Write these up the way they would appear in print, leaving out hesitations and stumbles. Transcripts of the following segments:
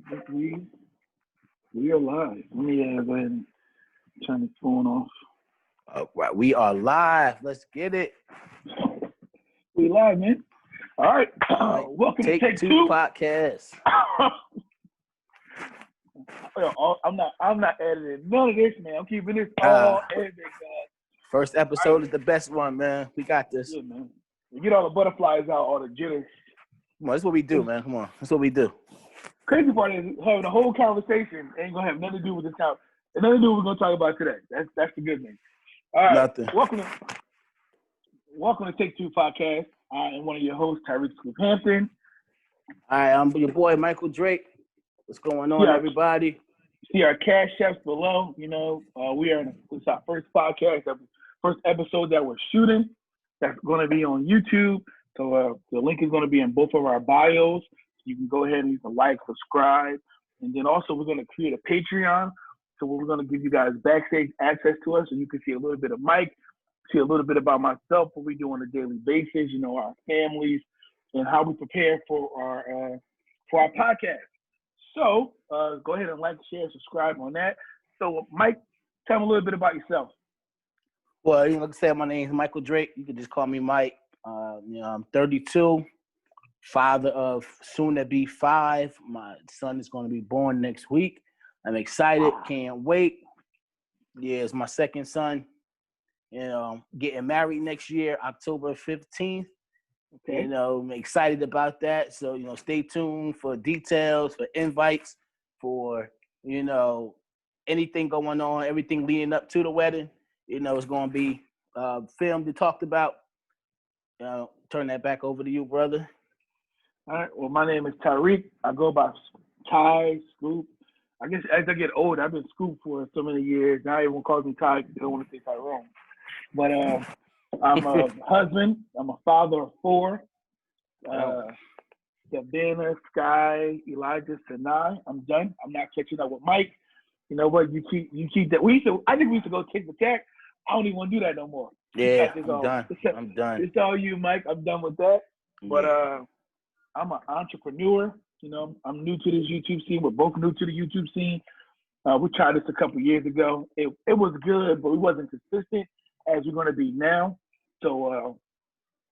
We are live. Let me go ahead and turn this phone off. All right, we are live. Let's get it. We live, man. All right. Welcome to Take Two podcast. I'm not editing none of this, man. I'm keeping this all edited, guys. First episode is the best one, man. We got this. Yeah, man. We get all the butterflies out, all the jitters. Come on, that's what we do, man. Come on, that's what we do. Crazy part is having a whole conversation ain't gonna have nothing to do with this topic. Nothing to do with what we're gonna talk about today. That's the good thing. All right. Nothing. Welcome to Take Two podcast. I am one of your hosts, TyHampton52 All right, I'm your boy Michael Drake. What's going on, everybody? See our cash chefs below. You know, it's our first podcast, first episode that we're shooting. That's going to be on YouTube. So the link is going to be in both of our bios. You can go ahead and you can like, subscribe, and then also we're going to create a Patreon. So we're going to give you guys backstage access to us, so you can see a little bit of Mike, see a little bit about myself, what we do on a daily basis. You know, our families and how we prepare for our podcast. So go ahead and like, share, subscribe on that. So Mike, tell me a little bit about yourself. Well, like I said, my name is Michael Drake. You can just call me Mike. I'm 32, father of soon to be 5. My son is going to be born next week. I'm excited. Can't wait. Yeah, it's my second son. You know, getting married next year, October 15th. Okay. You know, I'm excited about that. So, you know, stay tuned for details, for invites, for, you know, anything going on, everything leading up to the wedding. You know, it's going to be filmed and talked about. Turn that back over to you, brother. All right. Well, my name is Tyreek. I go by Ty, Scoop. I guess as I get older, I've been Scoop for so many years. Now everyone calls me Ty. They don't want to say Tyrone. But I'm a husband. I'm a father of 4. Savannah, Sky, Elijah, Sanai. I'm done. I'm not catching up with Mike. You know what? You keep that. I think we used to go tick for tack. I don't even want to do that no more. Yeah, I'm done. It's all you, Mike. I'm done with that. But I'm an entrepreneur. You know, I'm new to this YouTube scene. We're both new to the YouTube scene. We tried this a couple years ago. It was good, but we wasn't consistent as we're going to be now. So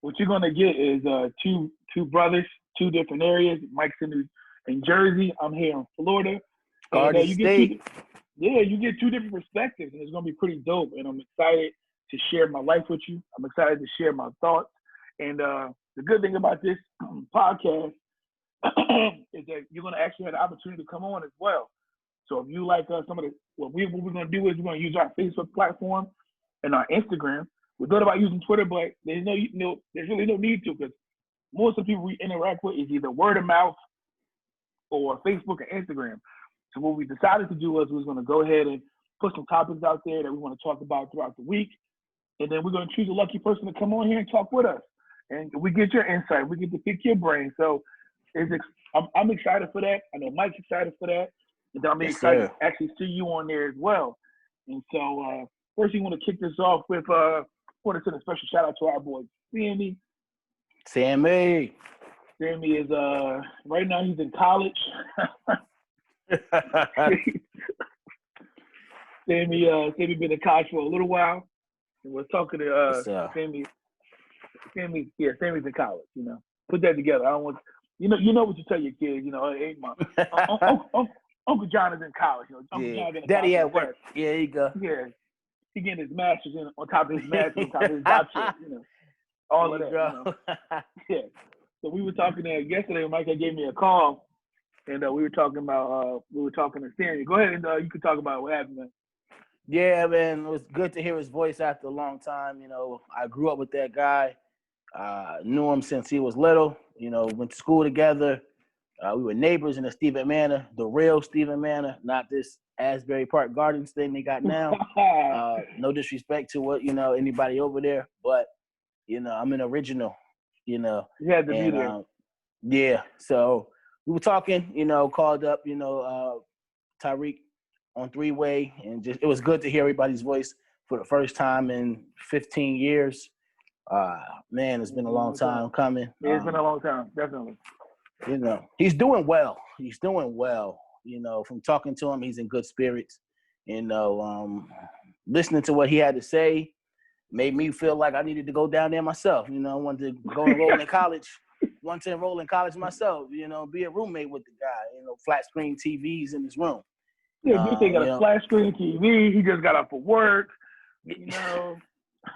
what you're going to get is two brothers, 2 different areas. Mike's in Jersey. I'm here in Florida. Garden State. You get 2 different perspectives, and it's going to be pretty dope. And I'm excited to share my life with you. I'm excited to share my thoughts. And the good thing about this podcast is that you're going to actually have the opportunity to come on as well. So if you like what we're going to do is we're going to use our Facebook platform and our Instagram. We thought about using Twitter, but there's really no need to, because most of the people we interact with is either word of mouth or Facebook and Instagram. So what we decided to do was we was going to go ahead and put some topics out there that we want to talk about throughout the week. And then we're going to choose a lucky person to come on here and talk with us. And we get your insight. We get to pick your brain. So I'm excited for that. I know Mike's excited for that. And I'm excited to actually see you on there as well. And so first, we want to kick this off with, want to send a special shout out to our boy, Sammy. Sammy is, right now he's in college. Sammy been in college for a little while. And we're talking to Sammy. Sammy's in college, you know. Put that together. I don't want you know what you tell your kids, you know, hey, my Uncle John is in college, you know. Uncle John in Daddy at work. Yeah, there you go. Yeah. He getting his master's on top of his master's, on top of his doctorate, you know. All of that. You know? Yeah. So we were talking yesterday, Mike gave me a call, and we were talking to Sammy. Go ahead and you can talk about what happened, man. Yeah, man, it was good to hear his voice after a long time. You know, I grew up with that guy. Knew him since he was little. You know, went to school together. We were neighbors in the Stephen Manor, the real Stephen Manor, not this Asbury Park Gardens thing they got now. No disrespect to anybody over there, but I'm an original. You had to be there. Yeah, so we were talking. Called up. Tyreek on 3-way, and it was good to hear everybody's voice for the first time in 15 years. Man, it's been a long time coming. It's been a long time, definitely. He's doing well. He's doing well. from talking to him, he's in good spirits. Listening to what he had to say made me feel like I needed to go down there myself. I wanted to go enroll in college. Wanted to enroll in college myself. Be a roommate with the guy. Flat screen TVs in his room. Yeah, this thing got a flat screen TV. He just got up for work. I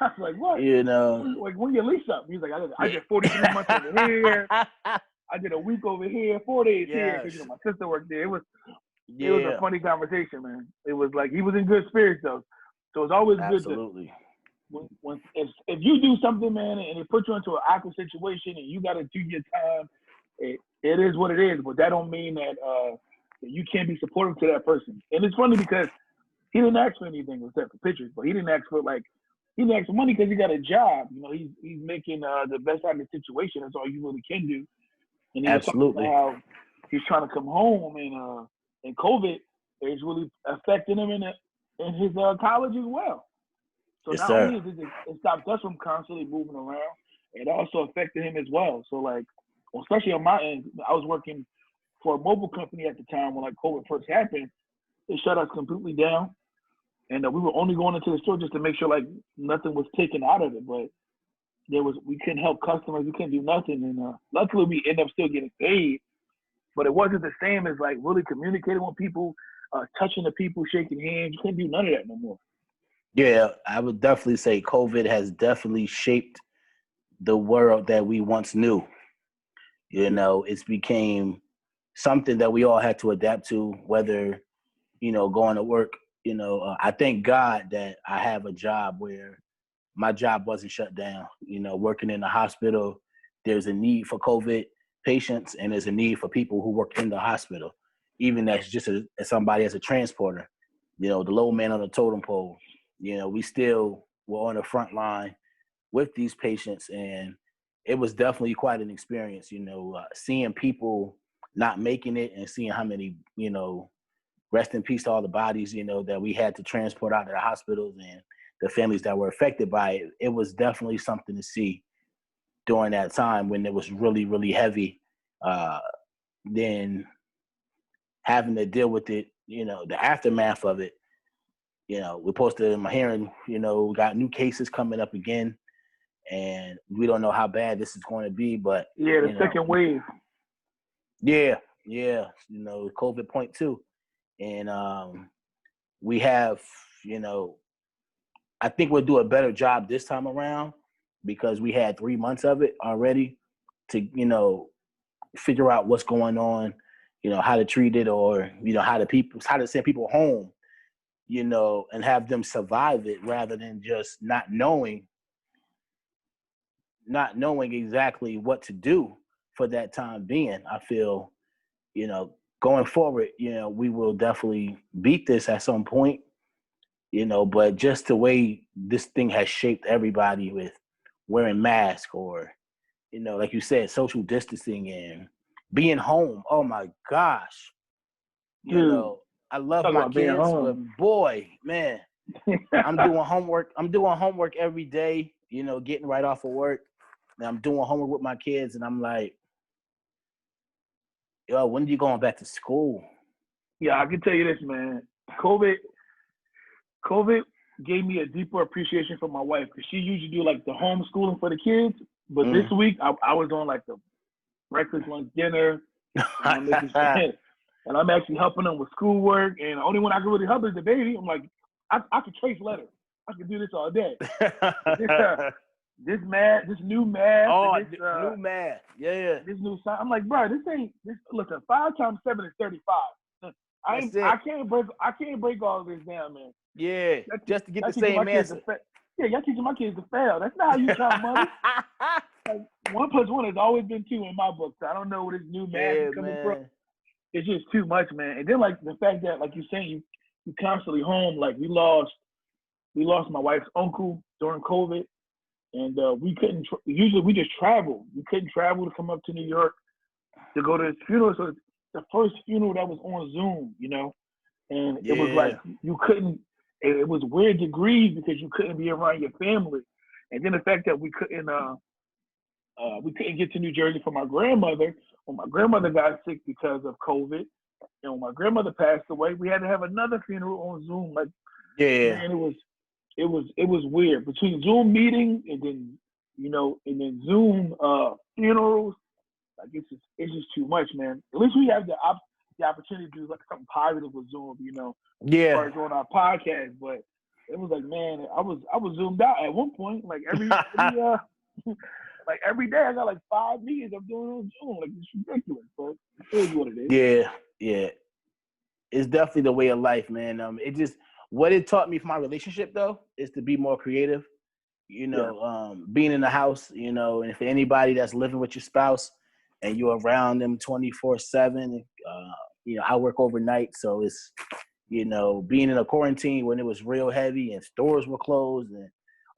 was like, what? Like, when your lease up? He's like, I did 43 months over here. I did a week over here, 4 days here, because my sister worked there. It was a funny conversation, man. It was like he was in good spirits though. So it's always good to if you do something, man, and it puts you into an awkward situation and you got to do your time, it is what it is. But that don't mean that you can't be supportive to that person. And it's funny because he didn't ask for anything except for pictures, but he didn't ask for money because he got a job. He's making the best out of the situation. That's all you really can do. And he was talking about how he's trying to come home, and COVID is really affecting him in his college as well. So not only did it stopped us from constantly moving around, it also affected him as well. So especially on my end, I was working for a mobile company at the time when COVID first happened. They shut us completely down, and we were only going into the store just to make sure nothing was taken out of it. But we couldn't help customers, we couldn't do nothing, and luckily we ended up still getting paid. But it wasn't the same as really communicating with people, touching the people, shaking hands. You couldn't do none of that no more. Yeah, I would definitely say COVID has definitely shaped the world that we once knew. It's became something that we all had to adapt to, whether, going to work. I thank God that I have a job where my job wasn't shut down. Working in the hospital, there's a need for COVID patients and there's a need for people who work in the hospital, even as just as somebody as a transporter, the low man on the totem pole. We still were on the front line with these patients, and it was definitely quite an experience, seeing people not making it and seeing how many, rest in peace to all the bodies, that we had to transport out to the hospitals and the families that were affected by it. It was definitely something to see during that time when it was really, really heavy. Then having to deal with it, the aftermath of it. We're posted in my hearing, we got new cases coming up again, and we don't know how bad this is going to be, but the second wave. Yeah, COVID.2. And we have, I think we'll do a better job this time around because we had 3 months of it already to, figure out what's going on, how to treat it, or, how to send people home, and have them survive it rather than just not knowing exactly what to do for that time being. I feel, going forward, we will definitely beat this at some point, but just the way this thing has shaped everybody with wearing masks or, like you said, social distancing and being home. Oh my gosh. I love my kids, but boy, man, I'm doing homework. I'm doing homework every day, getting right off of work. And I'm doing homework with my kids, and I'm like, yo, when are you going back to school? Yeah, I can tell you this, man. COVID gave me a deeper appreciation for my wife because she usually do the homeschooling for the kids. But this week, I was doing the breakfast, lunch, dinner. And I'm actually helping them with schoolwork. And the only one I can really help is the baby. I'm like, I can trace letters. I can do this all day. This new math. Oh, new math. Yeah. This new science. I'm like, bro, this ain't this. Listen, 5 times 7 is 35. I can't break all this down, man. Yeah, just to get the same answer. Y'all teaching my kids to fail. That's not how you count money. 1 + 1 has always been 2 in my book. So I don't know where this new math is coming from. It's just too much, man. And then the fact that you're saying you constantly home. We lost my wife's uncle during COVID, and we couldn't. Usually we just travel. We couldn't travel to come up to New York to go to his funeral. So it's the first funeral that was on Zoom, and it was you couldn't. It was weird degrees because you couldn't be around your family, and then the fact that we couldn't get to New Jersey for my grandmother. When my grandmother got sick because of COVID, And when my grandmother passed away, we had to have another funeral on Zoom. Like, Yeah. man, it was weird between Zoom meetings and then and then Zoom funerals. Like it's just too much, man. At least we have the opportunity to do like something positive with Zoom, as far as on our podcast. But it was like, man, I was zoomed out at one point. Like every like every day I got like 5 meetings I'm doing on Zoom. Like it's ridiculous, but it is what it is. Yeah. It's definitely the way of life, man. It just what it taught me for my relationship though is to be more creative. Being in the house, and if anybody that's living with your spouse and you're around them 24/7, I work overnight, so it's being in a quarantine when it was real heavy and stores were closed and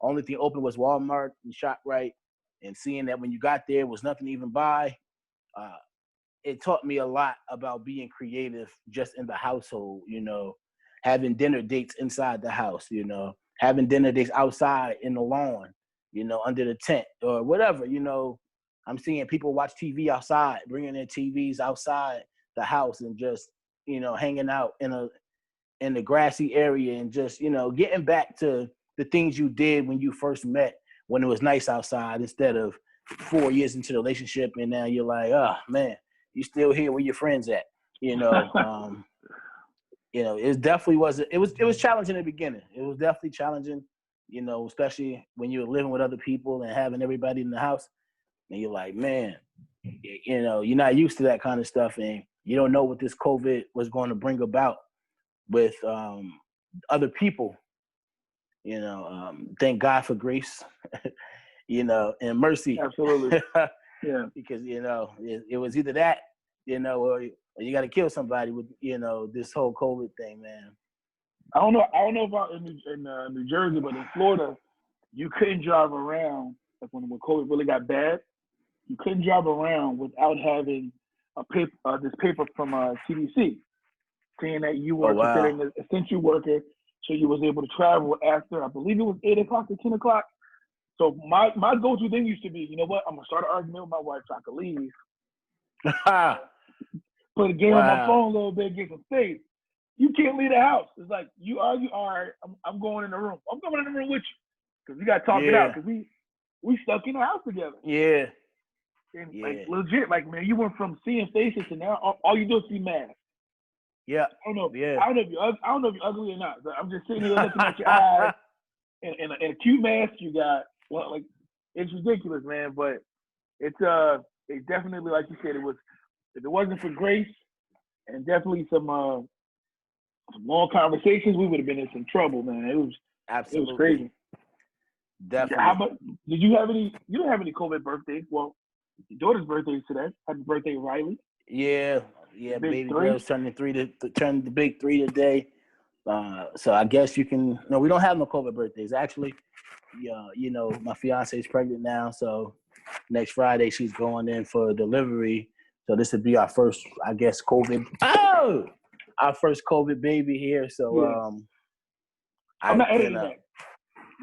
only thing open was Walmart and ShopRite, and seeing that when you got there was nothing to even buy. It taught me a lot about being creative just in the household, having dinner dates inside the house, having dinner dates outside in the lawn, under the tent or whatever, I'm seeing people watch TV outside, bringing their TVs outside the house and just, hanging out in the grassy area and just, getting back to the things you did when you first met, when it was nice outside, instead of 4 years into the relationship and now you're like, oh man, you still here where your friends at, it definitely it was challenging in the beginning. It was definitely challenging, especially when you're living with other people and having everybody in the house and you're like, man, you're not used to that kind of stuff and you don't know what this COVID was going to bring about with other people, thank God for grace, and mercy. Absolutely. Yeah. Because, it was either that, or you got to kill somebody with, this whole COVID thing, man. I don't know about in New Jersey, but in Florida, you couldn't drive around, like when COVID really got bad, you couldn't drive around without having this paper from CDC saying that you were considered an essential worker, so you was able to travel after, I believe it was 8 o'clock to 10 o'clock. So my go-to thing used to be, you know what, I'm going to start an argument with my wife so I can leave. Put a game on my phone a little bit, get some faith. You can't leave the house. It's like, you argue, all right, I'm going in the room. I'm going in the room with you. Because we got to talk it out, because we stuck in the house together. Yeah. And like legit, like, man, you went from seeing faces to now all you do is see masks. Yeah. I don't know if you're ugly or not, but I'm just sitting here looking at your eyes and a cute mask you got. Well, like, it's ridiculous, man. But it's definitely, like you said, it was, if it wasn't for grace and definitely some long conversations, we would have been in some trouble, man. It was absolutely, it was crazy. Definitely. How about, did you have any? You don't have any COVID birthdays? Well, your daughter's birthday is today. Happy birthday, Riley. Yeah, baby girl's turning the big 3 today. So I guess you can. No, we don't have no COVID birthdays. Actually, my fiance is pregnant now, so next Friday she's going in for delivery. So this would be our first, I guess, COVID. Oh, our first COVID baby here. So I'm not editing that.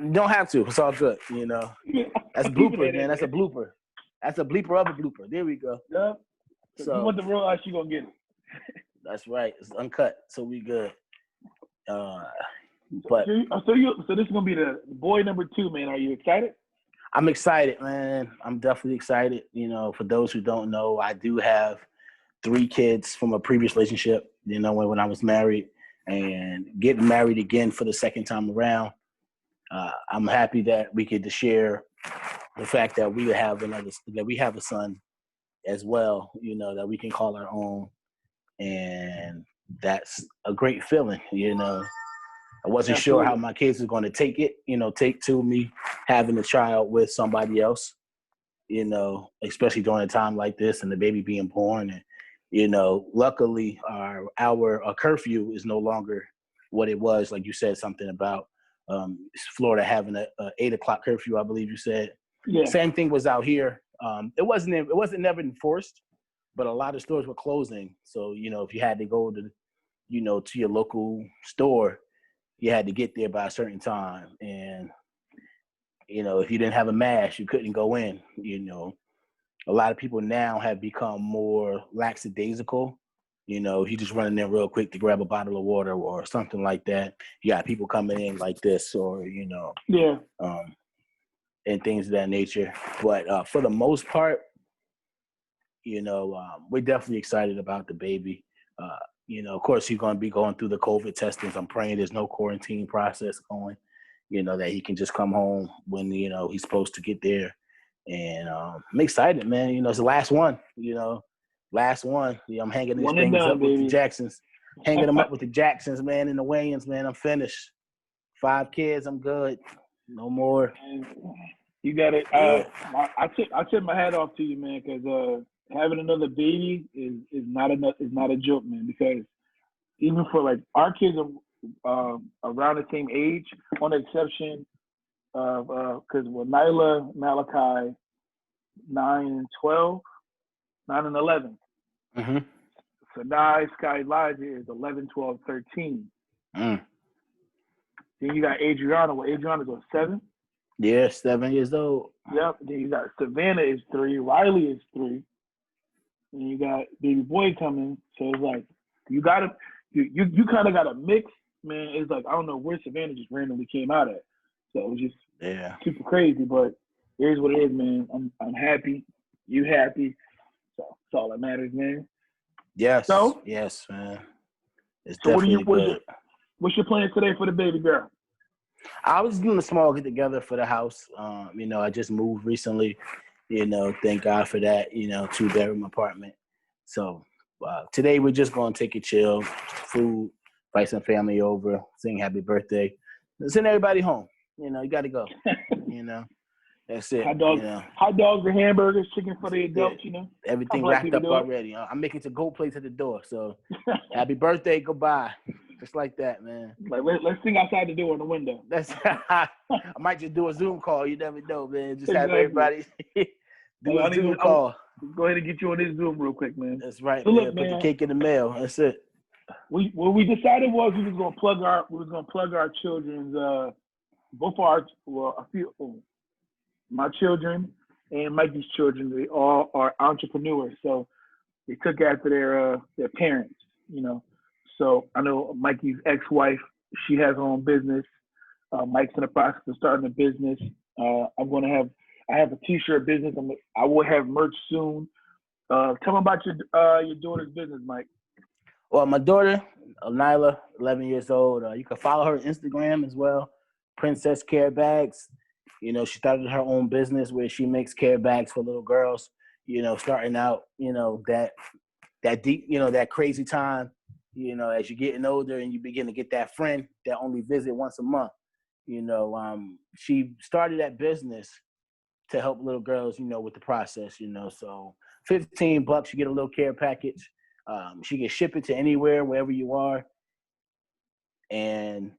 You don't have to. It's all good. That's a blooper, man. That's a blooper. That's a bleeper of a blooper. There we go. Yeah. So you want the real ice, you gonna get it. That's right. It's uncut, so we good. So this is gonna be the boy number 2, man. Are you excited? I'm excited, man. I'm definitely excited. For those who don't know, I do have 3 kids from a previous relationship. When I was married, and getting married again for the second time around. I'm happy that we get to share the fact that we have a son as well, that we can call our own. And that's a great feeling, I wasn't sure how my kids were going to take it, take to me having a child with somebody else, especially during a time like this and the baby being born. And, luckily our curfew is no longer what it was. Like you said something about Florida having a 8 o'clock curfew, I believe you said. Yeah. Same thing was out here. It wasn't never enforced, but a lot of stores were closing. So, if you had to go to, to your local store, you had to get there by a certain time. And, if you didn't have a mask, you couldn't go in. A lot of people now have become more lackadaisical You know, he just running in real quick to grab a bottle of water or something like that. You got people coming in like this, or and things of that nature. But for the most part, we're definitely excited about the baby. Of course, he's going to be going through the COVID testing. I'm praying there's no quarantine process going. That he can just come home when he's supposed to get there. And I'm excited, man. It's the last one. Last one. I'm hanging these things up with the Jacksons. Hanging them up with the Jacksons, man, and the Wayans, man. I'm finished. 5 kids, I'm good. No more. You got it. Yeah. I tip my hat off to you, man, because having another baby is not a joke, man. Because even for like our kids are around the same age, on the exception of because with Nyla, Malachi, 9 and 12, 9 and 11. Mm-hmm. Sanai, Sky, Elijah is 11, 12, 13. Mm. Then you got Adriana. Well, Adriana's 7. Yeah, 7 years old. Yep. Then you got Savannah is 3. Riley is 3. And you got baby boy coming. So it's like you kind of got a mix, man. It's like I don't know where Savannah just randomly came out at. So it was just super crazy. But here's what it is, man. I'm happy. You happy. So that's all that matters, man. Yes. So, yes, man. It's so definitely good. What's your plan today for the baby girl? I was doing a small get together for the house. I just moved recently. Thank God for that. 2-bedroom apartment. So today we're just gonna take it chill, food, invite some family over, sing happy birthday, send everybody home. You got to go. That's it. Hot dogs and hamburgers, chicken for the adults. Everything wrapped up already. I'm making to go place at the door. So happy birthday, goodbye. Just like that, man. Like let's sing outside the door in the window. I might just do a Zoom call. You never know, man. Just have everybody do a Zoom call. Go ahead and get you on this Zoom real quick, man. That's right. So man. look, Put man, the cake in the mail. That's it. What we decided was we was gonna plug our children's my children and Mikey's children. They all are entrepreneurs, so they took after their parents. So I know Mikey's ex-wife, she has her own business. Mike's in the process of starting a business. I have a t-shirt business. I will have merch soon. Tell me about your daughter's business, Mike. Well, my daughter, Nyla, 11 years old. You can follow her on Instagram as well, Princess Care Bags. She started her own business where she makes care bags for little girls. Starting out, that deep, that crazy time. As you're getting older and you begin to get that friend that only visit once a month. She started that business to help little girls, with the process. So $15, you get a little care package. She can ship it to anywhere, wherever you are. And,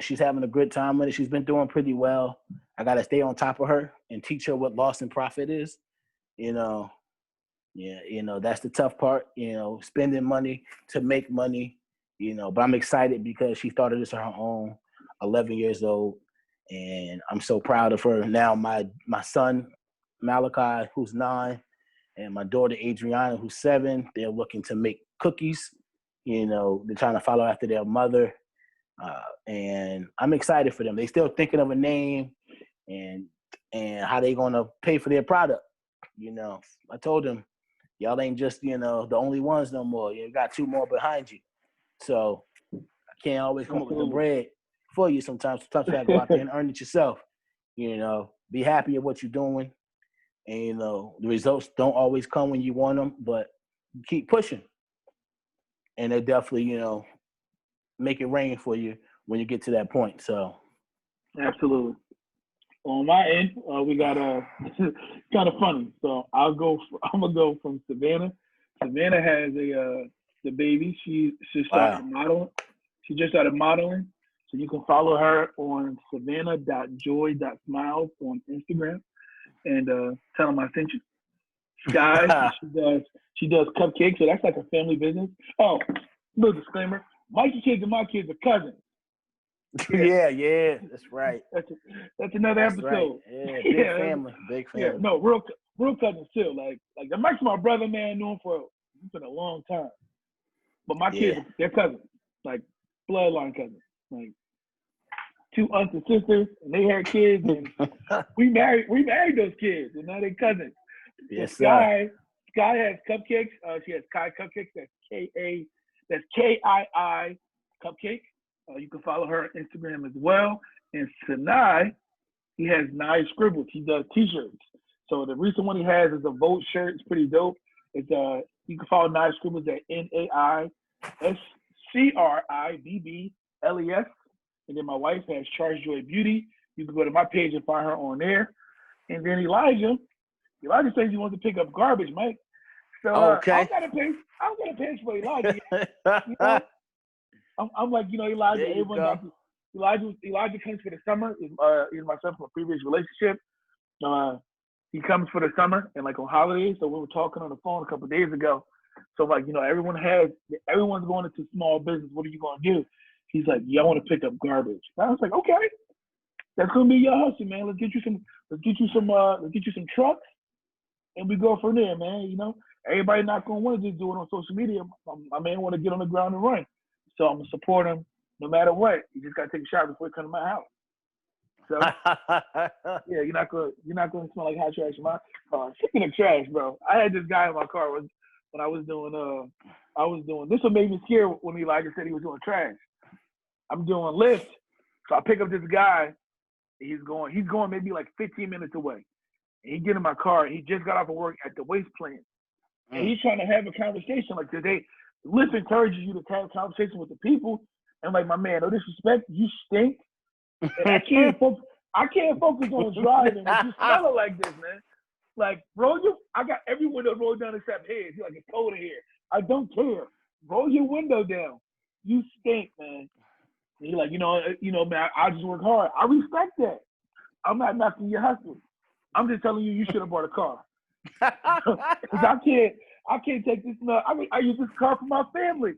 she's having a good time with it. She's been doing pretty well. I got to stay on top of her and teach her what loss and profit is. That's the tough part, spending money to make money, but I'm excited because she started this on her own, 11 years old. And I'm so proud of her. Now my son, Malachi, who's 9, and my daughter, Adriana, who's 7, they're looking to make cookies. They're trying to follow after their mother. And I'm excited for them. They still thinking of a name and how they going to pay for their product. I told them, y'all ain't just, the only ones no more. You got 2 more behind you. So I can't always come up with the bread for you sometimes. Sometimes you got to go out there and earn it yourself. Be happy at what you're doing. And, the results don't always come when you want them, but keep pushing. And they definitely, make it rain for you when you get to that point. So. Absolutely. On my end, we got kind of funny. So I'm gonna go from Savannah. Savannah has the baby. She started modeling. She just started modeling. So you can follow her on savannah.joy.smiles on Instagram and tell them I sent you. Sky, she does Cupcake, so that's like a family business. Oh, little disclaimer: Mikey's kids and my kids are cousins. Yeah, that's right. That's another episode. Right. Yeah, big family. Yeah, no, real cousins too. Like Mike's my brother, man. Known for it's been a long time. But my kids, they're cousins, like bloodline cousins, like 2 aunts and sisters, and they had kids, and we married those kids, and now they're cousins. Yes, Sky has Cupcakes. She has Kai Cupcakes. That's KII Cupcake. You can follow her on Instagram as well. And Sinai, he has Nye Scribbles. He does T-shirts. So the recent one he has is a Vote shirt. It's pretty dope. It's you can follow Nye Scribbles at NAISCRIBBLES. And then my wife has Charge Joy Beauty. You can go to my page and find her on there. And then Elijah says he wants to pick up garbage, Mike. So okay. I'm gonna pay for Elijah. You know? I'm like, Elijah. Elijah comes for the summer. He's my son from a previous relationship. He comes for the summer and like on holidays. So we were talking on the phone a couple of days ago. So like, everyone's going into small business. What are you gonna do? He's like, I want to pick up garbage. And I was like, okay, that's gonna be your hustle, man. Let's get you some trucks, and we go from there, man. Everybody not gonna want to just do it on social media. My man want to get on the ground and run. So I'm gonna support him no matter what. You just gotta take a shower before you come to my house. So yeah, you're not gonna smell like hot trash in my car. Speaking of trash, bro, I had this guy in my car when I was doing this. What made me scared when Elijah said he was doing trash. I'm doing Lyft, so I pick up this guy. He's going maybe like 15 minutes away. And he get in my car. He just got off of work at the waste plant. And he's trying to have a conversation. Like today, Lyft encourages you to have a conversation with the people. And like, my man, no disrespect, you stink. And I can't focus on driving when you smell it like this, man. Like, bro, I got every window rolled down except his. He's like, it's cold in here. I don't care. Roll your window down. You stink, man. And he's like, man, I just work hard. I respect that. I'm not knocking your hustle. I'm just telling you should have bought a car. Because I can't take this. I use this car for my family.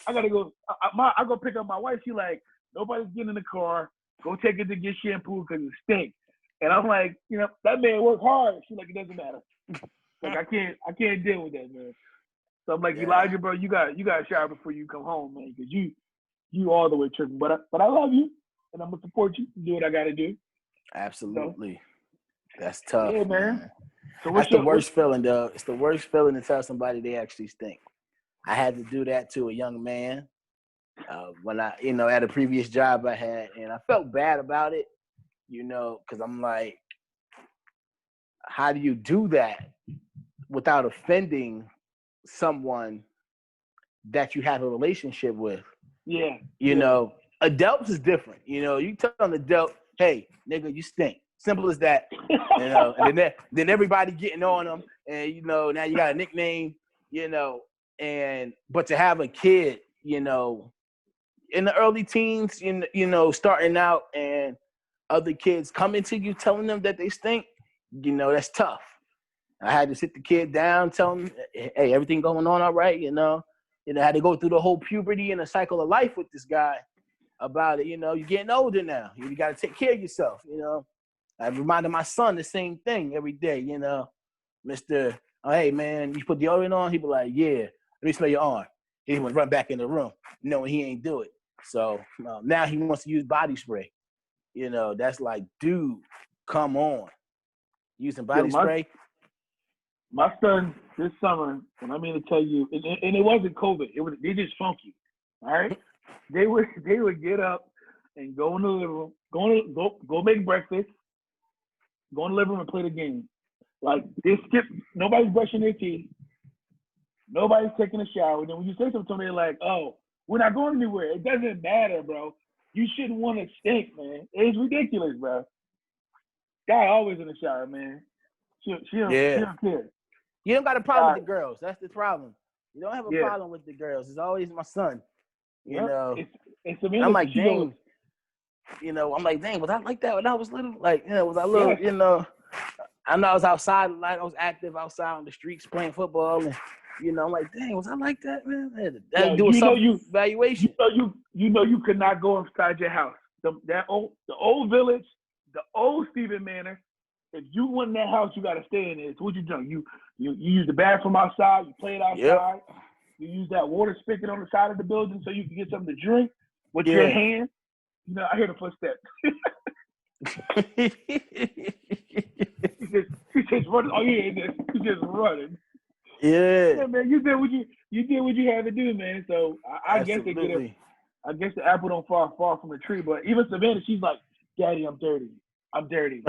I gotta go. I go pick up my wife. She's like, nobody's getting in the car. Go take it to get shampoo because it stinks. And I'm like, that man worked hard. She's like, it doesn't matter. Like I can't deal with that, man. So I'm like, Elijah, bro, you got to shower before you come home, man, because you all the way tripping. But I love you, and I'm gonna support you. Do what I gotta do. Absolutely. That's tough. Yeah, man. So that's the worst feeling, though. It's the worst feeling to tell somebody they actually stink. I had to do that to a young man when I, at a previous job I had, and I felt bad about it, because I'm like, how do you do that without offending someone that you have a relationship with? Yeah. Adults is different. You tell an adult, hey, nigga, you stink. Simple as that. And then everybody getting on them, and now you got a nickname, but to have a kid, in the early teens, starting out, and other kids coming to you telling them that they stink, that's tough. I had to sit the kid down, tell him, hey, everything going on all right, I had to go through the whole puberty and the cycle of life with this guy about it. You're getting older now. You got to take care of yourself, I reminded my son the same thing every day, Mr. Oh, hey, man, you put deodorant on? He be like, yeah, let me smell your arm. He would run back in the room knowing he ain't do it. So now he wants to use body spray. That's like, dude, come on. Using body spray? My son this summer, and I mean to tell you, and it wasn't COVID. They just funky, all right? They would get up and go in the living room, go make breakfast, go in the living room and play the game. Like, nobody's brushing their teeth. Nobody's taking a shower. Then when you say something to them, they're like, oh, we're not going anywhere. It doesn't matter, bro. You shouldn't want to stink, man. It's ridiculous, bro. Guy always in the shower, man. She don't care. You don't got a problem with the girls. That's the problem. You don't have a problem with the girls. It's always my son. I'm like, dang. I'm like, dang, was I like that when I was little? Like, was I little, I know I was outside a lot. I was active outside on the streets playing football. And, I'm like, dang, was I like that, man? I had to do a self-evaluation. You could not go inside your house. The old village, the old Stephen Manor. If you went in that house, you got to stay in there. So what you do? You use the bathroom outside. You play it outside. You use that water spigot on the side of the building so you can get something to drink with your hand. You know, I hear the footsteps. He's just running. Oh yeah, he's just running. Yeah, man, you did what you had to do, man. So I guess they get it. I guess the apple don't fall from the tree. But even Savannah, she's like, "Daddy, I'm dirty. I'm dirty.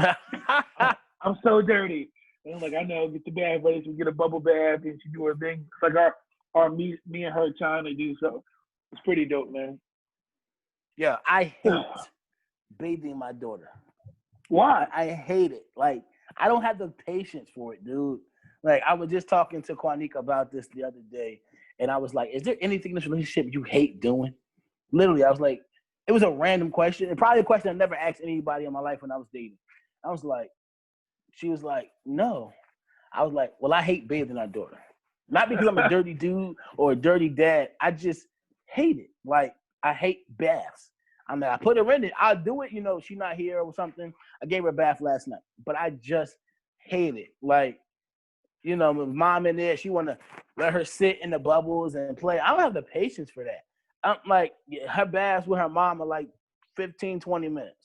I'm so dirty." And I'm like, I know. Get the bath ready. So we get a bubble bath, and she do her thing. It's like our me and her time to do so. It's pretty dope, man. Yeah, I hate bathing my daughter. Why? I hate it. Like, I don't have the patience for it, dude. Like, I was just talking to Quanika about this the other day, and I was like, is there anything in this relationship you hate doing? Literally, I was like, it was a random question, and probably a question I never asked anybody in my life when I was dating. I was like, she was like, no. I was like, well, I hate bathing our daughter. Not because I'm a dirty dude or a dirty dad. I just hate it. Like, I hate baths. I mean, I put her in it. I'll do it. You know, she's not here or something. I gave her a bath last night, but I just hate it. Like, you know, with mom in there, she want to let her sit in the bubbles and play. I don't have the patience for that. I'm like, her baths with her mom are like 15, 20 minutes.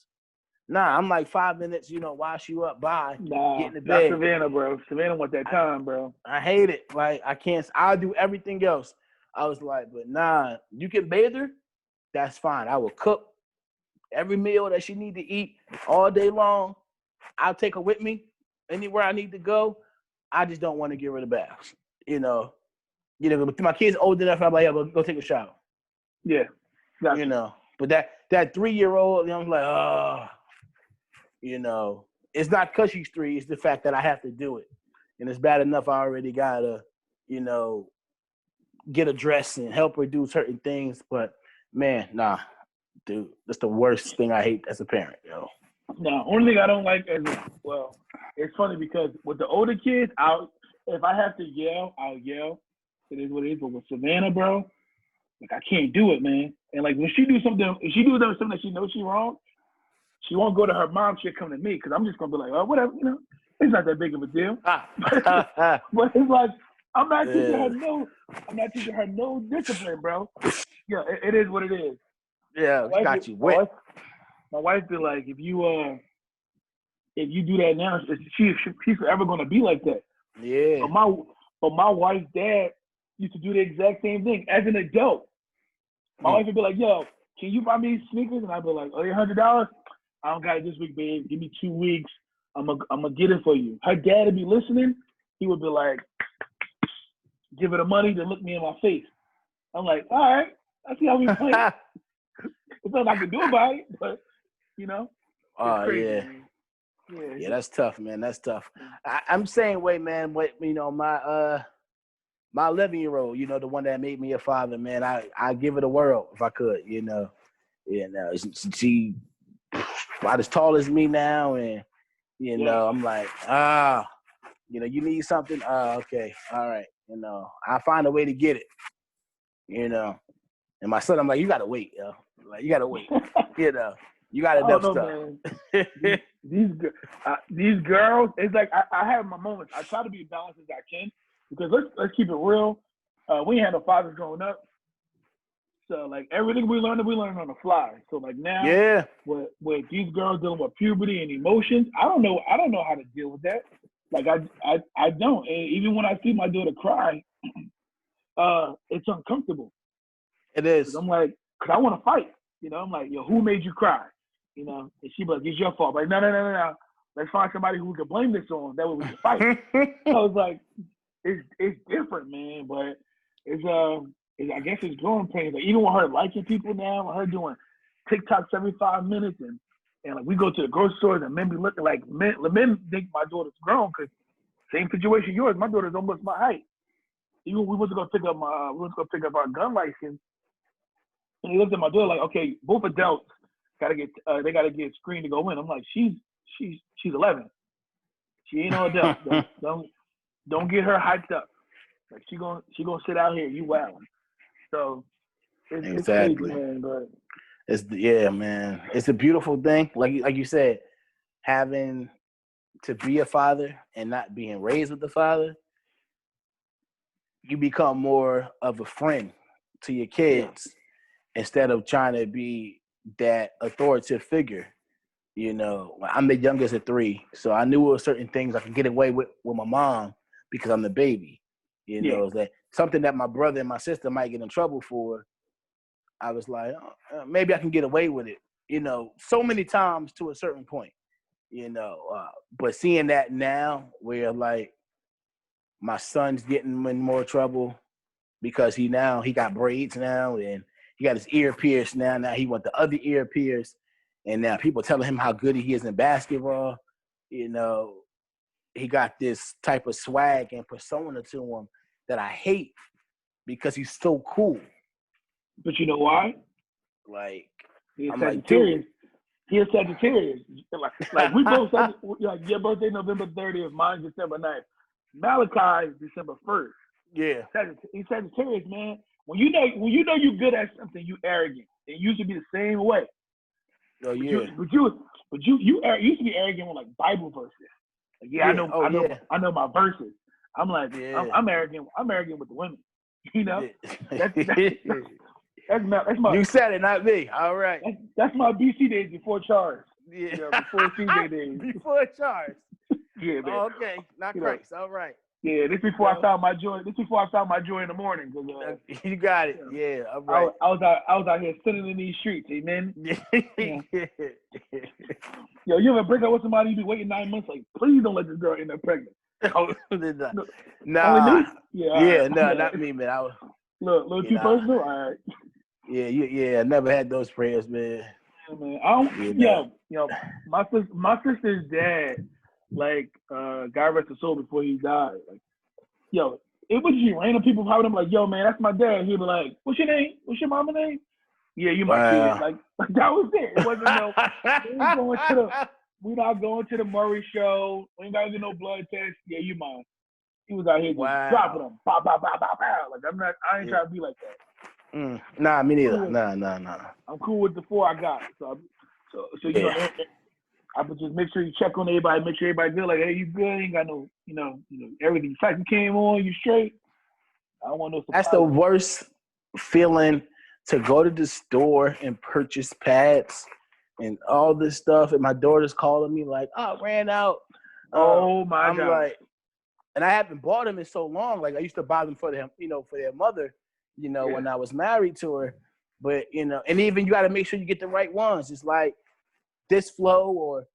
Nah, I'm like 5 minutes, you know, wash you up, get in the bed. Not Savannah, bro. Savannah want that time, bro. I hate it. Like, I can't. I'll do everything else. I was like, but nah, you can bathe her. That's fine. I will cook every meal that she need to eat all day long. I'll take her with me anywhere I need to go. I just don't want to give her the baths. You know, my kid's old enough. I'm like, yeah, go take a shower. Yeah, gotcha. You know. But that 3-year-old, you know, I'm like, oh, you know, it's not because she's 3. It's the fact that I have to do it, and it's bad enough I already gotta, you know, get her dressed and help her do certain things. But man, nah, dude, that's the worst thing I hate as a parent, yo. No, only thing I don't like it's funny because with the older kids, if I have to yell, I'll yell. It is what it is. But with Savannah, bro, like I can't do it, man. And like when she do something, if she do something that she knows she's wrong, she won't go to her mom. She'll come to me because I'm just gonna be like, oh, whatever, you know, it's not that big of a deal. But it's like I'm not teaching her no discipline, bro. Yeah, it is what it is. Yeah, got you wet. My wife be like, if you do that now, she's forever gonna be like that. Yeah. But my wife's dad used to do the exact same thing as an adult. My wife would be like, yo, can you buy me sneakers? And I'd be like, oh, $800? I don't got it this week, babe. Give me 2 weeks. I'm gonna get it for you. Her dad would be listening. He would be like, give her the money to look me in my face. I'm like, all right, I see how we play. There's nothing I can do about it, but you know. Oh yeah. Yeah, that's tough, man. That's tough. I'm saying, wait, man. What, you know, my 11-year-old, you know, the one that made me a father, man. I give her the world if I could, you know. You know, she about as tall as me now, and you know, I'm like, you know, you need something? Okay, all right, you know, I'll find a way to get it, you know. And my son, I'm like, you gotta wait, yo. Like, you gotta wait, you know. You got enough stuff. These girls, it's like I have my moments. I try to be as balanced as I can because let's keep it real. We had no fathers growing up, so like everything we learned on the fly. So like now, with these girls dealing with puberty and emotions, I don't know how to deal with that. Like I don't. And even when I see my daughter cry, it's uncomfortable. It is. I'm like, cause I want to fight. You know, I'm like, yo, who made you cry? You know, and she be like, it's your fault. Like, no. Let's find somebody who we can blame this on. That way we can fight. I was like, it's different, man. But I guess it's growing pains. Like even with her liking people now, with her doing TikToks every 5 minutes, and like we go to the grocery stores and men be looking like men think my daughter's grown because same situation yours. My daughter's almost my height. Even we went to go pick up our gun license. And he looked at my daughter like, okay, both adults gotta get screened to go in. I'm like, she's 11. She ain't no adult. Don't get her hyped up. Like she gonna sit out here. You wilding. So it's crazy, man. But man. It's a beautiful thing. Like you said, having to be a father and not being raised with the father. you become more of a friend to your kids instead of trying to be that authoritative figure. You know, I'm the youngest of three, so I knew there were certain things I could get away with my mom because I'm the baby. You know, that something that my brother and my sister might get in trouble for, I was like, maybe I can get away with it. You know, so many times to a certain point. You know, but seeing that now, where like my son's getting in more trouble because he got braids now and he got his ear pierced now. Now he want the other ear pierced. And now people telling him how good he is in basketball. You know, he got this type of swag and persona to him that I hate because he's so cool. But you know why? Like, He's I'm Sagittarius. like, He is Sagittarius. Like we both, like your birthday November 30th, mine's December 9th. Malachi is December 1st. Yeah. He's Sagittarius, man. When you know you're good at something, you arrogant. It used to be the same way. Oh yeah. But you used to be arrogant with like Bible verses. Like, I know my verses. I'm like, I'm arrogant. I'm arrogant with the women. You know, that's my. You said it, not me. All right. That's my BC days before Charles. Yeah. You know, before CJ days. Before Charles. Yeah, man. Oh, okay, not Christ. All right. Yeah, this before I found my joy. This before I found my joy in the morning. You got it. Yeah, all right. I was out here sitting in these streets. Amen. Yeah. Yo, you ever break up with somebody, you be waiting 9 months, like, please don't let this girl end up pregnant. Nah. Yeah, no, not me, man. Little too personal. All right. Yeah. I never had those prayers, man. Yeah, man. My sister's dad, like, God rest his soul before he died. Like, yo, it was just random people calling him like, yo, man, that's my dad. He'd be like, what's your name? What's your mama's name? Yeah, you my kid. Like that was it. It wasn't no. We're not going to the Murray show. We ain't gotta get no blood test. Yeah, you mine. He was out here just dropping them. Pow, pow, pow, pow, pow. Like I ain't trying to be like that. Nah, me neither. Nah. I'm cool with the 4 I got. So you know, I would just make sure you check on everybody, make sure everybody good. Like, hey, you good? You ain't got no, you know, everything. In fact, you came on, you straight. I don't want no surprise. That's the worst feeling, to go to the store and purchase pads and all this stuff, and my daughter's calling me like, "Oh, I ran out." Oh my God! Like, and I haven't bought them in so long. Like I used to buy them for them, for their mother, when I was married to her. But and even you got to make sure you get the right ones. It's like this flow, or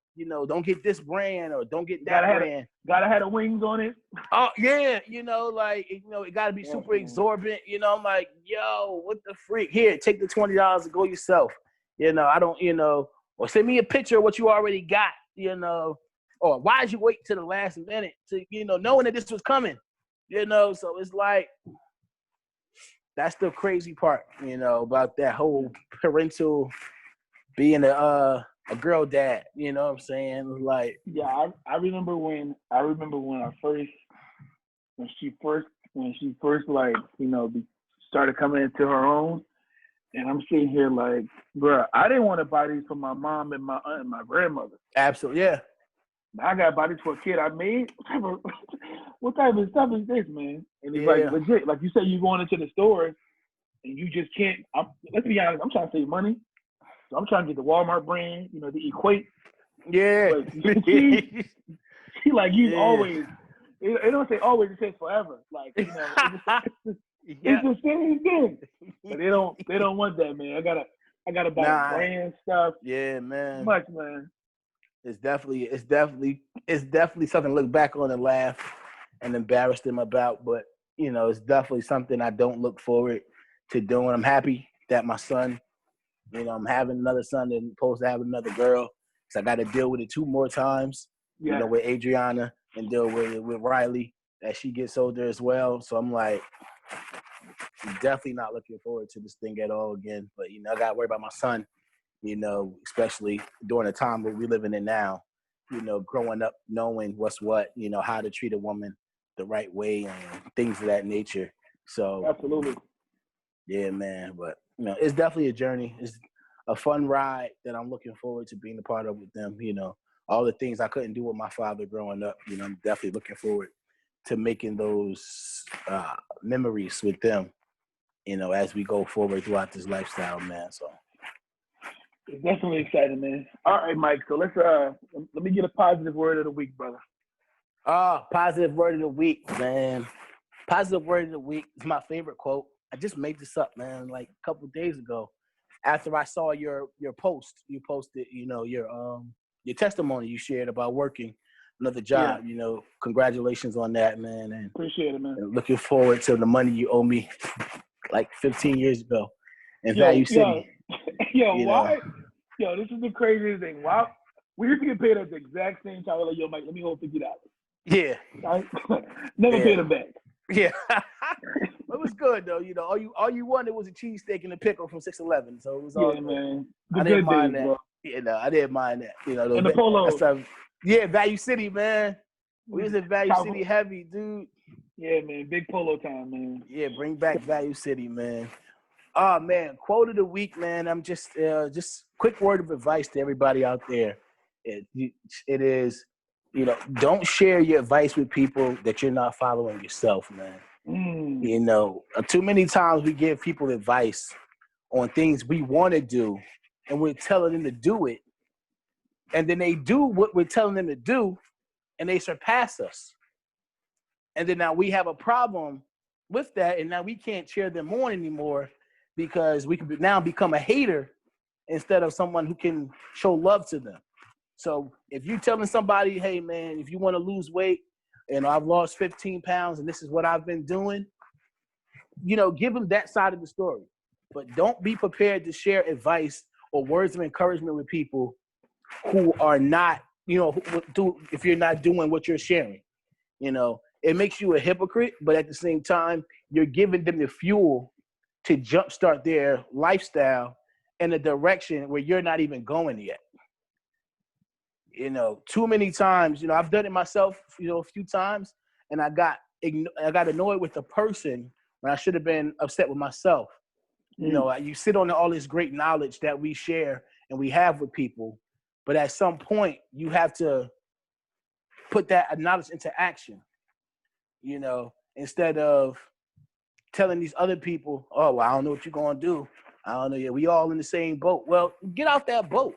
don't get this brand, or don't get that brand. Gotta have the wings on it. Oh yeah, it gotta be super exorbitant. I'm like, yo, what the freak? Here, take the $20 and go yourself. I don't, or send me a picture of what you already got, or why'd you wait till the last minute to, knowing that this was coming, so it's like, that's the crazy part, about that whole parental being a girl dad, you know what I'm saying? Like, yeah, I remember when she first like, started coming into her own, and I'm sitting here like, bro, I didn't want to buy these for my mom and my aunt and my grandmother. Absolutely, yeah. I got to buy these for a kid I made. What type of stuff is this, man? And it's like legit, like you said, you going into the store and you just can't. Let's be honest, I'm trying to save money. So I'm trying to get the Walmart brand, the Equate. Yeah. But she like, you always, it don't say always, it says forever. Like, it's the same thing. But they don't want that, man. I gotta buy brand stuff. Yeah, man. Too much, man. It's definitely something to look back on and laugh and embarrass them about. But, it's definitely something I don't look forward to doing. I'm happy that my son, I'm having another son and supposed to have another girl. So I got to deal with it 2 more times, with Adriana, and deal with it with Riley as she gets older as well. So I'm like, definitely not looking forward to this thing at all again. But, I got to worry about my son, especially during the time that we're living in now, growing up, knowing what's what, how to treat a woman the right way and things of that nature. So absolutely. Yeah, man. But, it's definitely a journey. It's a fun ride that I'm looking forward to being a part of with them. All the things I couldn't do with my father growing up, I'm definitely looking forward to making those memories with them, as we go forward throughout this lifestyle, man. So it's definitely exciting, man. All right, Mike. So let me get a positive word of the week, brother. Positive word of the week, man. Positive word of the week is my favorite quote. I just made this up, man, like a couple of days ago. After I saw your post, you posted, your testimony you shared about working another job. Yeah. Congratulations on that, man. And appreciate it, man. And looking forward to the money you owe me like 15 years ago in Value City. Why? Yo, this is the craziest thing. Why? We used to get paid at the exact same time. We're like, yo, Mike, let me hold $50. Yeah. Right? Never paid him back. Yeah. It was good though. All you wanted was a cheesesteak and a pickle from 611. So it was all good. Man. I didn't mind that. Bro. I didn't mind that. And the polo. Value City, man. We was in Value City heavy, dude. Yeah, man. Big polo time, man. Yeah, bring back Value City, man. Oh, man. Quote of the week, man. I'm just quick word of advice to everybody out there. It is, don't share your advice with people that you're not following yourself, man. Too many times we give people advice on things we want to do, and we're telling them to do it, and then they do what we're telling them to do, and they surpass us. And then now we have a problem with that, and now we can't cheer them on anymore because we can now become a hater instead of someone who can show love to them. So if you're telling somebody, hey, man, if you want to lose weight, I've lost 15 pounds and this is what I've been doing, give them that side of the story. But don't be prepared to share advice or words of encouragement with people who are not, if you're not doing what you're sharing. It makes you a hypocrite, but at the same time, you're giving them the fuel to jumpstart their lifestyle in a direction where you're not even going yet. Too many times, I've done it myself, a few times, and I got annoyed with the person when I should have been upset with myself. You sit on all this great knowledge that we share and we have with people, but at some point you have to put that knowledge into action, instead of telling these other people, oh, well, I don't know what you're going to do. I don't know. Yeah, we all in the same boat. Well, get out that boat.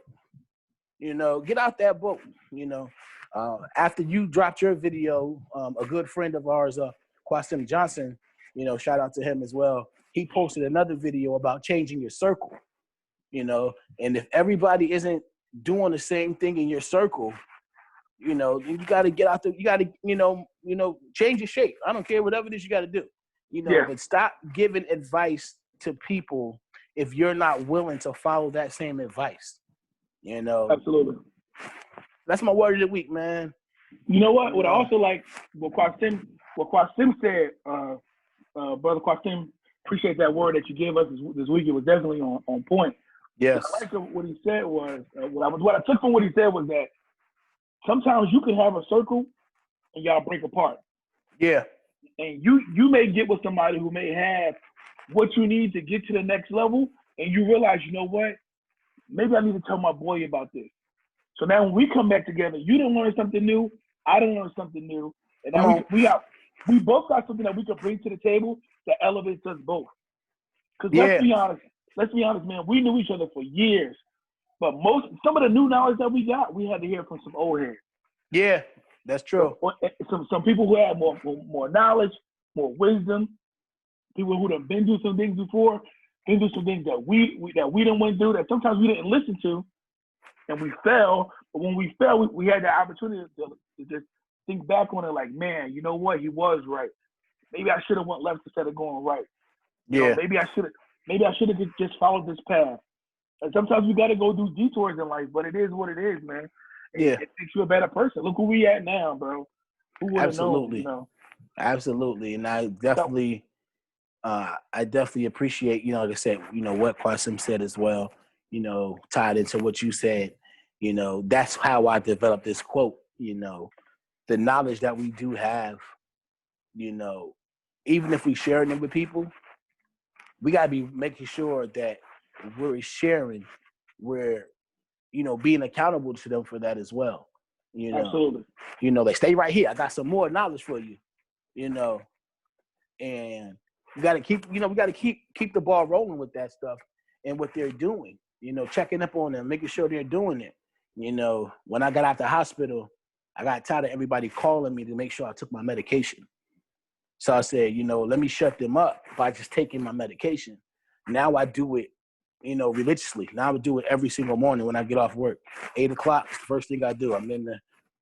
Get out that boat. After you dropped your video, a good friend of ours, Kwasim Johnson, shout out to him as well. He posted another video about changing your circle, and if everybody isn't doing the same thing in your circle, you got to get out there. You got to, change your shape. I don't care, whatever it is you got to do, but stop giving advice to people if you're not willing to follow that same advice. Absolutely. That's my word of the week, man. You know what? What I also like, what Kwasim said, Brother Kwasim, appreciate that word that you gave us this week. It was definitely on point. Yes. What I liked what he said was, what I took from what he said was that sometimes you can have a circle and y'all break apart. Yeah. And you may get with somebody who may have what you need to get to the next level, and you realize, you know what? Maybe I need to tell my boy about this. So now when we come back together, you done learn something new, I done learn something new, and now we both got something that we can bring to the table that elevates us both. Because let's be honest, man, we knew each other for years, but some of the new knowledge that we got, we had to hear from some old heads. Yeah, that's true. Some people who had more knowledge, more wisdom, people who done been through some things before, been through some things that we done went through that sometimes we didn't listen to, and we fell. But when we fell, we had the opportunity to just think back on it, like, man, you know what? He was right. Maybe I should have went left instead of going right. Maybe I should have just followed this path. And sometimes we got to go do detours in life, but it is what it is, man. It makes you a better person. Look who we at now, bro. Who would have known? Absolutely, and I definitely appreciate, like I said, what Kwasim said as well, tied into what you said. That's how I developed this quote. The knowledge that we do have, even if we share them with people, we got to be making sure that we're sharing, we're, being accountable to them for that as well. Absolutely. Like, stay right here. I got some more knowledge for you. you know, and we got to keep the ball rolling with that stuff and what they're doing, you know, checking up on them, making sure they're doing it. You know, when I got out the hospital, I got tired of everybody calling me to make sure I took my medication. So I said, you know, let me shut them up by just taking my medication. Now I do it, you know, religiously. Now I would do it every single morning when I get off work. 8 o'clock, the first thing I do. I'm in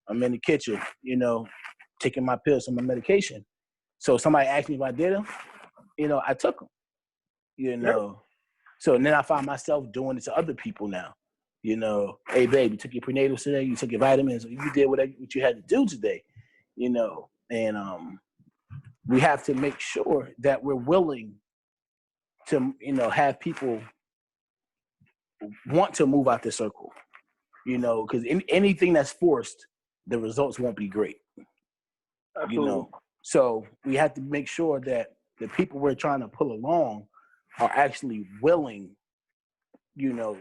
the kitchen, you know, taking my pills and my medication. So somebody asked me if I did them, you know, I took them, you know. Yep. So then I find myself doing it to other people now. You know, hey, babe, you took your prenatals today, you took your vitamins, you did what you had to do today, you know. And we have to make sure that we're willing to, you know, have people want to move out the circle, you know, because anything that's forced, the results won't be great. Absolutely. You know, so we have to make sure that the people we're trying to pull along are actually willing, you know,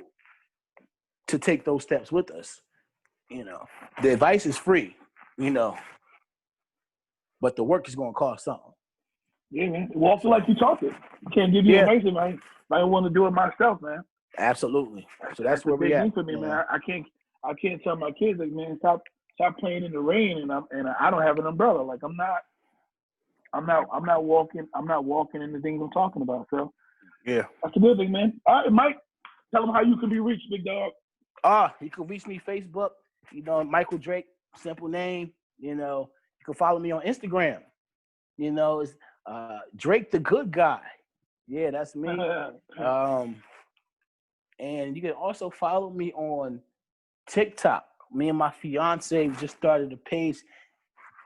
to take those steps with us. You know, the advice is free, you know, but the work is going to cost something. Yeah, man. Well, I feel like you talk it. I can't give you advice if I want to do it myself, man. Absolutely. So that's where we at. For me, man. I can't tell my kids, like, man, stop playing in the rain, and I don't have an umbrella. Like, I'm not walking in the things I'm talking about. So yeah, that's a good thing, man. All right, Mike, tell them how you can be reached, big dog. You can reach me Facebook, you know, Michael Drake, simple name. You know, you can follow me on Instagram. You know, it's Drake the Good Guy. Yeah, that's me. And you can also follow me on TikTok. Me and my fiance just started a page,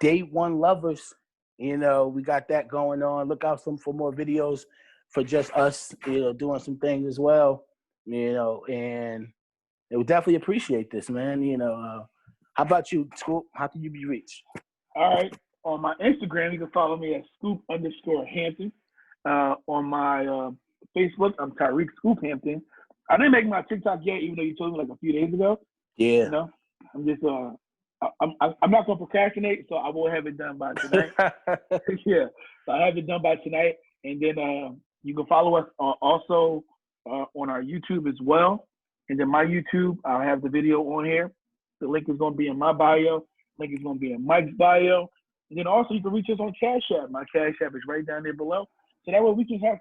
Day One Lovers. You know, we got that going on. Look out for more videos for just us, you know, doing some things as well. You know, and they would definitely appreciate this, man. You know, how about you, Scoop? How can you be reached? All right. On my Instagram, you can follow me at Scoop_Hampton. On my Facebook, I'm Tyreek Scoop Hampton. I didn't make my TikTok yet, even though you told me like a few days ago. Yeah. You know, I'm just I'm not gonna procrastinate, so I will have it done by tonight. Yeah, so I have it done by tonight, and then you can follow us also on our YouTube as well. And then my YouTube, I'll have the video on here. The link is gonna be in my bio. Link is gonna be in Mike's bio. And then also you can reach us on Cash App. My Cash App is right down there below. So that way we can get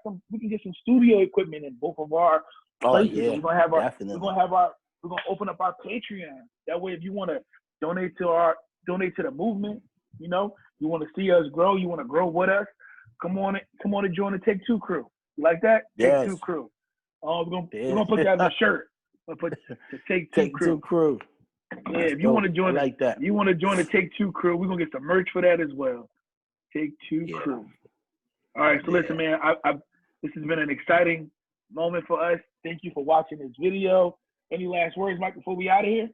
some studio equipment in both of our places. Yeah, we're gonna open up our Patreon. That way, if you want to donate to the movement, you know, you want to see us grow, you want to grow with us, come on and join the Take Two crew. You like that? Yes. Take Two crew. We're gonna put that in the shirt. We'll put the Take Two crew. Yeah, if you want to join you want to join the Take Two crew, we're gonna get some merch for that as well. Take Two crew. All right, so listen, man, this has been an exciting moment for us. Thank you for watching this video. Any last words, Mike, before we out of here?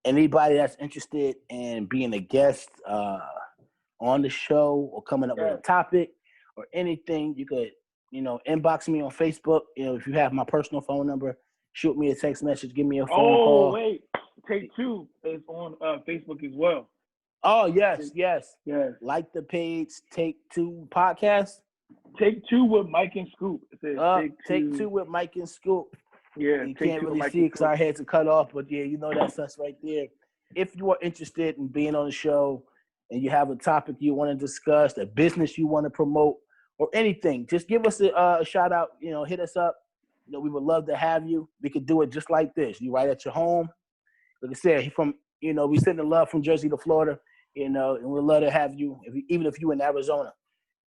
Anybody that's interested in being a guest on the show or coming up with a topic or anything, you could, you know, inbox me on Facebook. You know, if you have my personal phone number, shoot me a text message, give me a phone call. Oh, wait. Take Two is on Facebook as well. Oh, yes. Like the page, Take Two Podcast. Take Two with Mike and Scoop. It says Take Two with Mike and Scoop. Yeah, you can't really see because our heads are cut off, but yeah, you know that's us right there. If you are interested in being on the show and you have a topic you want to discuss, a business you want to promote, or anything, just give us a shout out. You know, hit us up. You know, we would love to have you. We could do it just like this. You right at your home. Like I said, we send the love from Jersey to Florida. You know, and we'd love to have you, even if you're in Arizona.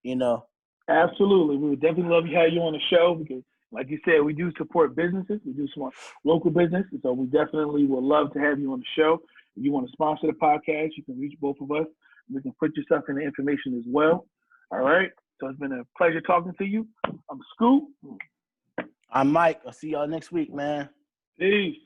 You know. Absolutely, we would definitely love to have you on the show because, like you said, we do support businesses. We do support local business. So we definitely would love to have you on the show. If you want to sponsor the podcast, you can reach both of us. We can put yourself in the information as well. All right. So it's been a pleasure talking to you. I'm Scoop. I'm Mike. I'll see y'all next week, man. Peace.